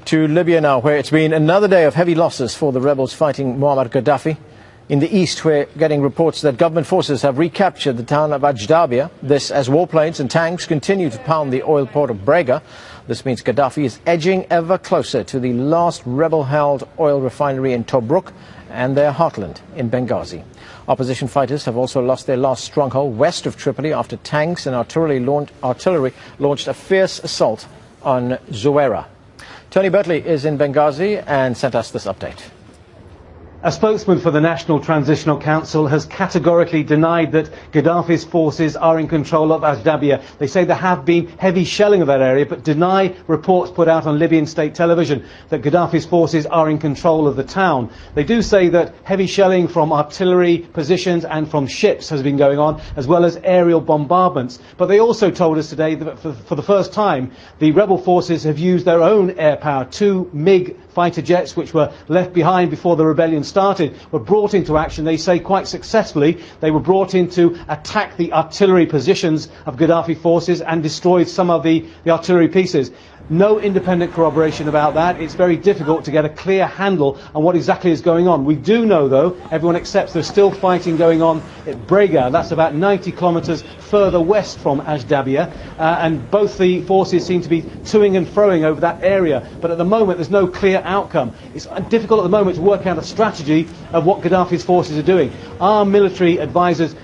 To Libya now, where it's been another day of heavy losses for the rebels fighting Muammar Gaddafi. In the east, we're getting reports that government forces have recaptured the town of AJE. This as warplanes and tanks continue to pound the oil port of Brega. This means Gaddafi is edging ever closer to the last rebel-held oil refinery in Tobruk and their heartland in Benghazi. Opposition fighters have also lost their last stronghold west of Tripoli after tanks and artillery launched a fierce assault on Zuwaira. Tony Bertley is in Benghazi and sent us this update. A spokesman for the National Transitional Council has categorically denied that Gaddafi's forces are in control of AJE. They say there have been heavy shelling of that area, but deny reports put out on Libyan state television that Gaddafi's forces are in control of the town. They do say that heavy shelling from artillery positions and from ships has been going on, as well as aerial bombardments. But they also told us today that for the first time, the rebel forces have used their own air power. 2 MiG fighter jets, which were left behind before the rebellion started, were brought into action, they say quite successfully. They were brought in to attack the artillery positions of Gaddafi forces and destroyed some of the artillery pieces. No independent corroboration about that. It's very difficult to get a clear handle on what exactly is going on. We do know, though, everyone accepts there's still fighting going on at Brega. That's about 90 kilometres further west from AJE, and both the forces seem to be toing and froing over that area. But at the moment, there's no clear outcome. It's difficult at the moment to work out a strategy of what Gaddafi's forces are doing. Our military advisors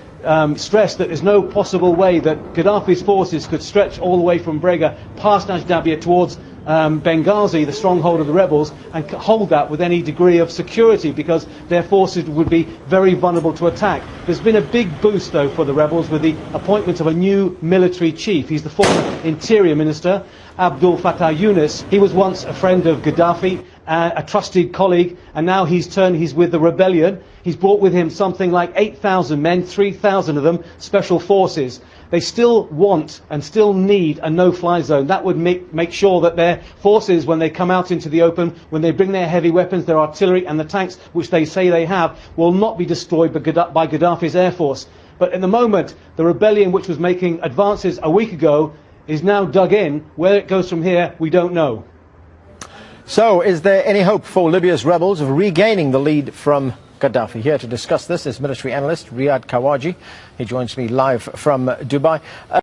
stressed that there's no possible way that Gaddafi's forces could stretch all the way from Brega past AJE towards Benghazi, the stronghold of the rebels, and hold that with any degree of security, because their forces would be very vulnerable to attack. There's been a big boost, though, for the rebels with the appointment of a new military chief. He's the former Interior Minister, Abdul Fattah Yunus. He was once a friend of Gaddafi, a trusted colleague, and now he's with the rebellion. He's brought with him something like 8,000 men, 3,000 of them special forces. They still want and still need a no-fly zone. That would make sure that their forces, when they come out into the open, when they bring their heavy weapons, their artillery and the tanks, which they say they have, will not be destroyed by Gaddafi's air force. But at the moment, the rebellion, which was making advances a week ago, is now dug in. Where it goes from here, we don't know. So, is there any hope for Libya's rebels of regaining the lead from Gaddafi? Here to discuss this is military analyst Riyad Kawaji. He joins me live from Dubai.